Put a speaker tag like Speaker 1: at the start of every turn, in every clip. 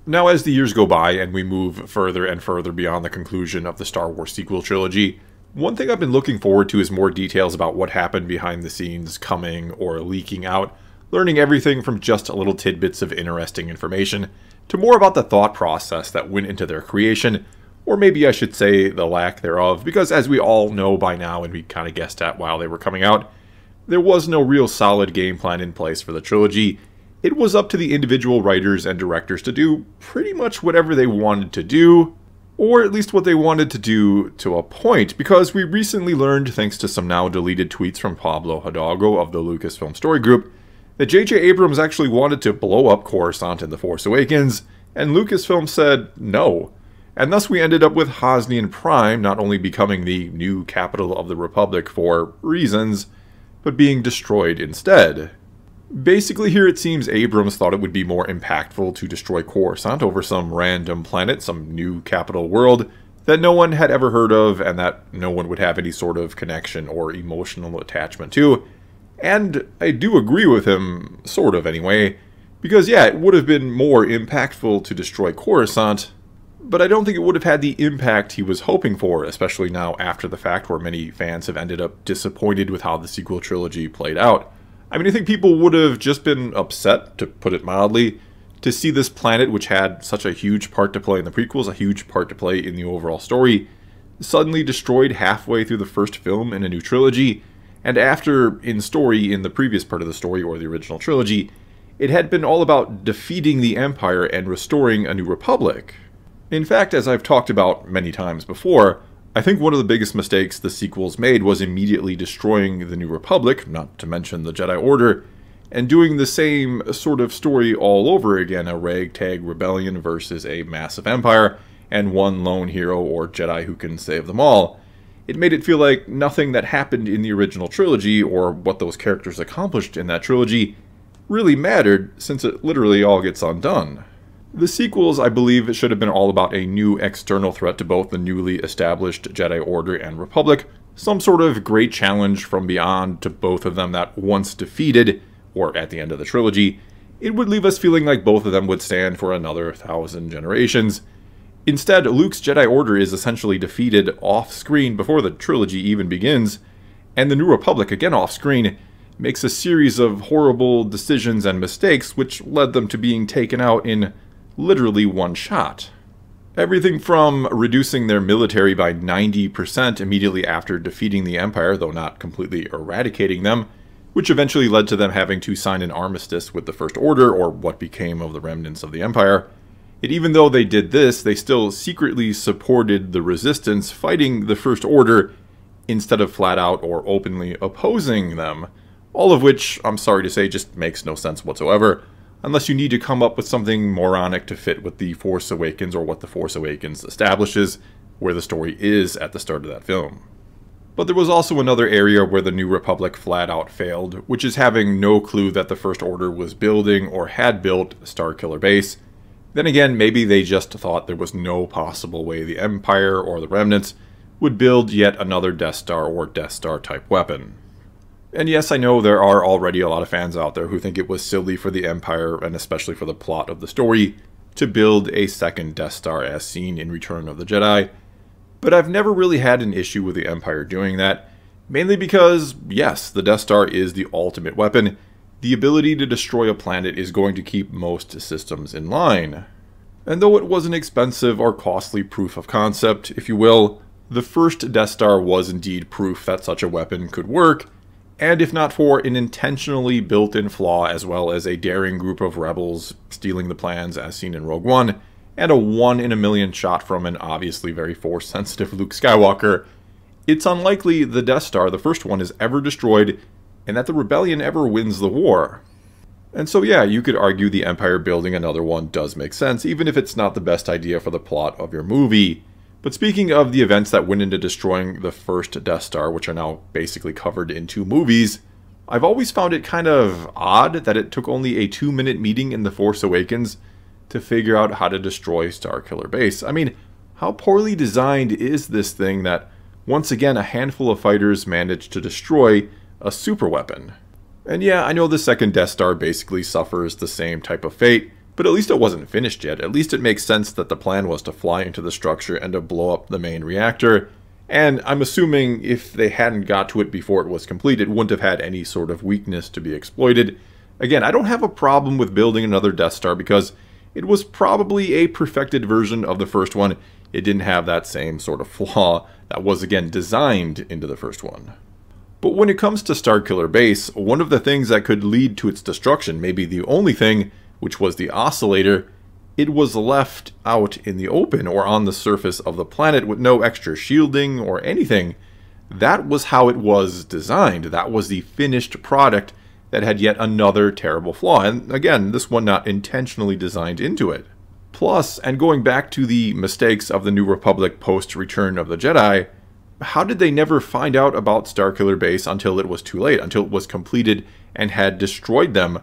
Speaker 1: Now, as the years go by and we move further and further beyond the conclusion of the Star Wars sequel trilogy, one thing I've been looking forward to is more details about what happened behind the scenes, coming or leaking out, learning everything from just little tidbits of interesting information to more about the thought process that went into their creation, or maybe I should say the lack thereof, because as we all know by now and we kind of guessed at while they were coming out, there was no real solid game plan in place for the trilogy. It was up to the individual writers and directors to do pretty much whatever they wanted to do, or at least what they wanted to do to a point, because we recently learned, thanks to some now deleted tweets from Pablo Hidalgo of the Lucasfilm story group, that JJ Abrams actually wanted to blow up Coruscant in The Force Awakens, and Lucasfilm said no. And thus we ended up with Hosnian Prime not only becoming the new capital of the Republic for reasons, but being destroyed instead. Basically here it seems Abrams thought it would be more impactful to destroy Coruscant over some random planet, some new capital world, that no one had ever heard of and that no one would have any sort of connection or emotional attachment to. And I do agree with him, sort of anyway, because yeah, it would have been more impactful to destroy Coruscant, but I don't think it would have had the impact he was hoping for, especially now after the fact where many fans have ended up disappointed with how the sequel trilogy played out. I mean, I think people would have just been upset, to put it mildly, to see this planet, which had such a huge part to play in the prequels, a huge part to play in the overall story, suddenly destroyed halfway through the first film in a new trilogy, and after, in story, in the previous part of the story, or the original trilogy, it had been all about defeating the Empire and restoring a new republic. In fact, as I've talked about many times before, I think one of the biggest mistakes the sequels made was immediately destroying the New Republic, not to mention the Jedi Order, and doing the same sort of story all over again, a ragtag rebellion versus a massive empire, and one lone hero or Jedi who can save them all. It made it feel like nothing that happened in the original trilogy, or what those characters accomplished in that trilogy, really mattered, since it literally all gets undone. The sequels, I believe, should have been all about a new external threat to both the newly established Jedi Order and Republic, some sort of great challenge from beyond to both of them that once defeated, or at the end of the trilogy, it would leave us feeling like both of them would stand for another 1,000 generations. Instead, Luke's Jedi Order is essentially defeated off-screen before the trilogy even begins, and the New Republic, again off-screen, makes a series of horrible decisions and mistakes which led them to being taken out in literally one shot. Everything from reducing their military by 90% immediately after defeating the Empire, though not completely eradicating them, which eventually led to them having to sign an armistice with the First Order, or what became of the remnants of the Empire. Yet even though they did this, they still secretly supported the Resistance fighting the First Order instead of flat out or openly opposing them, all of which, I'm sorry to say, just makes no sense whatsoever, unless you need to come up with something moronic to fit with The Force Awakens or what The Force Awakens establishes, where the story is at the start of that film. But there was also another area where the New Republic flat out failed, which is having no clue that the First Order was building or had built Starkiller Base. Then again, maybe they just thought there was no possible way the Empire or the Remnants would build yet another Death Star or Death Star type weapon. And yes, I know there are already a lot of fans out there who think it was silly for the Empire, and especially for the plot of the story, to build a second Death Star as seen in Return of the Jedi. But I've never really had an issue with the Empire doing that, mainly because, yes, the Death Star is the ultimate weapon. The ability to destroy a planet is going to keep most systems in line. And though it was an expensive or costly proof of concept, if you will, the first Death Star was indeed proof that such a weapon could work, and if not for an intentionally built-in flaw as well as a daring group of rebels stealing the plans as seen in Rogue One, and a 1 in a million shot from an obviously very Force-sensitive Luke Skywalker, it's unlikely the Death Star, the first one, is ever destroyed, and that the Rebellion ever wins the war. And so yeah, you could argue the Empire building another one does make sense, even if it's not the best idea for the plot of your movie. But speaking of the events that went into destroying the first Death Star, which are now basically covered in 2 movies, I've always found it kind of odd that it took only a 2-minute meeting in The Force Awakens to figure out how to destroy Starkiller Base. I mean, how poorly designed is this thing that, once again, a handful of fighters managed to destroy a superweapon? And yeah, I know the second Death Star basically suffers the same type of fate, But at least it wasn't finished yet. At least it makes sense that the plan was to fly into the structure and to blow up the main reactor. And I'm assuming if they hadn't got to it before it was complete, it wouldn't have had any sort of weakness to be exploited. Again, I don't have a problem with building another Death Star because it was probably a perfected version of the first one. It didn't have that same sort of flaw that was, again, designed into the first one. But when it comes to Starkiller Base, one of the things that could lead to its destruction, maybe the only thing, which was the oscillator, it was left out in the open or on the surface of the planet with no extra shielding or anything. That was how it was designed. That was the finished product that had yet another terrible flaw. And again, this one not intentionally designed into it. Plus, and going back to the mistakes of the New Republic post-Return of the Jedi, how did they never find out about Starkiller Base until it was too late, until it was completed and had destroyed them?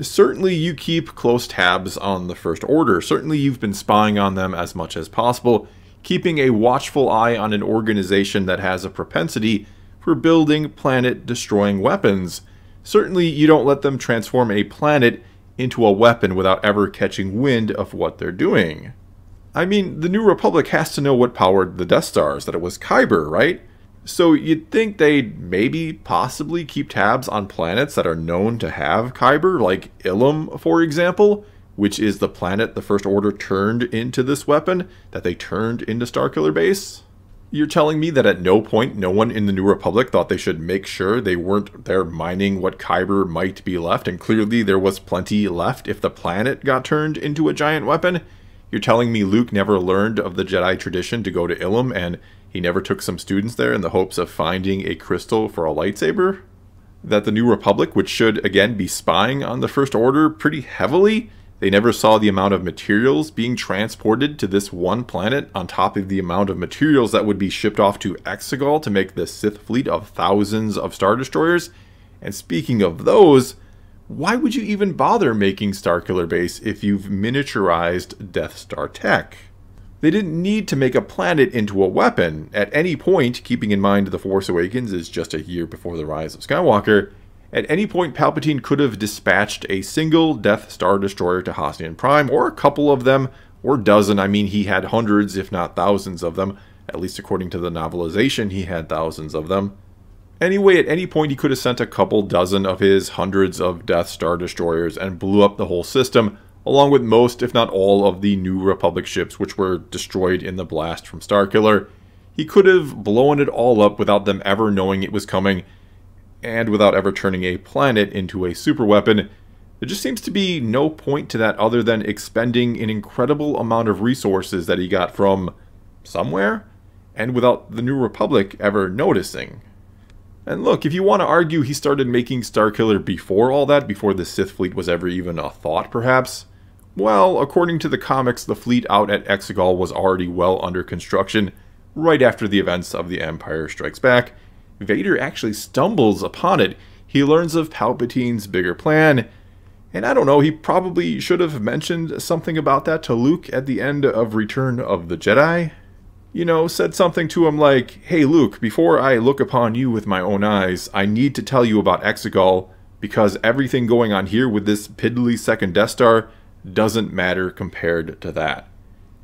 Speaker 1: Certainly you keep close tabs on the First Order. Certainly you've been spying on them as much as possible, keeping a watchful eye on an organization that has a propensity for building planet-destroying weapons. Certainly you don't let them transform a planet into a weapon without ever catching wind of what they're doing. I mean, the New Republic has to know what powered the Death Stars, that it was Kyber, right? So you'd think they'd maybe possibly keep tabs on planets that are known to have Kyber, like Ilum, for example, which is the planet the First Order turned into this weapon, that they turned into Starkiller Base. You're telling me that at no point no one in the New Republic thought they should make sure they weren't there mining what Kyber might be left, and clearly there was plenty left if the planet got turned into a giant weapon? You're telling me Luke never learned of the Jedi tradition to go to Ilum, and he never took some students there in the hopes of finding a crystal for a lightsaber? That the New Republic, which should, again, be spying on the First Order pretty heavily, they never saw the amount of materials being transported to this one planet on top of the amount of materials that would be shipped off to Exegol to make the Sith fleet of thousands of Star Destroyers? And speaking of those, why would you even bother making Starkiller Base if you've miniaturized Death Star tech? They didn't need to make a planet into a weapon. At any point, keeping in mind The Force Awakens is just a year before the rise of Skywalker, at any point Palpatine could have dispatched a single Death Star Destroyer to Hosnian Prime, or a couple of them, or a dozen. I mean, he had hundreds, if not thousands of them. At least according to the novelization, he had thousands of them. Anyway, at any point he could have sent a couple dozen of his hundreds of Death Star Destroyers and blew up the whole system, along with most, if not all, of the New Republic ships which were destroyed in the blast from Starkiller. He could have blown it all up without them ever knowing it was coming, and without ever turning a planet into a superweapon. There just seems to be no point to that other than expending an incredible amount of resources that he got from somewhere, and without the New Republic ever noticing. And look, if you want to argue he started making Starkiller before all that, before the Sith fleet was ever even a thought perhaps, well, according to the comics, the fleet out at Exegol was already well under construction right after the events of The Empire Strikes Back. Vader actually stumbles upon it. He learns of Palpatine's bigger plan, and I don't know, he probably should have mentioned something about that to Luke at the end of Return of the Jedi. You know, said something to him like, "Hey Luke, before I look upon you with my own eyes, I need to tell you about Exegol, because everything going on here with this piddly second Death Star doesn't matter compared to that."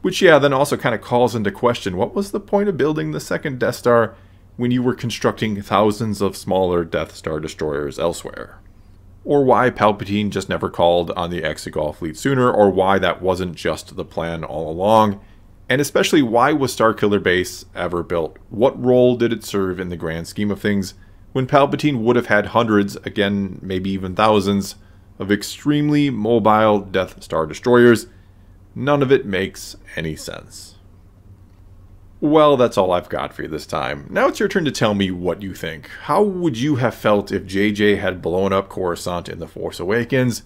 Speaker 1: Which, yeah, then also kind of calls into question, what was the point of building the second Death Star when you were constructing thousands of smaller Death Star Destroyers elsewhere? Or why Palpatine just never called on the Exegol fleet sooner, or why that wasn't just the plan all along. And especially, why was Starkiller Base ever built? What role did it serve in the grand scheme of things when Palpatine would have had hundreds, again, maybe even thousands, of extremely mobile Death Star Destroyers? None of it makes any sense. Well, that's all I've got for you this time. Now it's your turn to tell me what you think. How would you have felt if JJ had blown up Coruscant in The Force Awakens?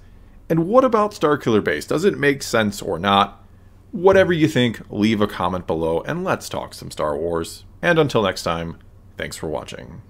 Speaker 1: And what about Starkiller Base? Does it make sense or not? Whatever you think, leave a comment below and let's talk some Star Wars. And until next time, thanks for watching.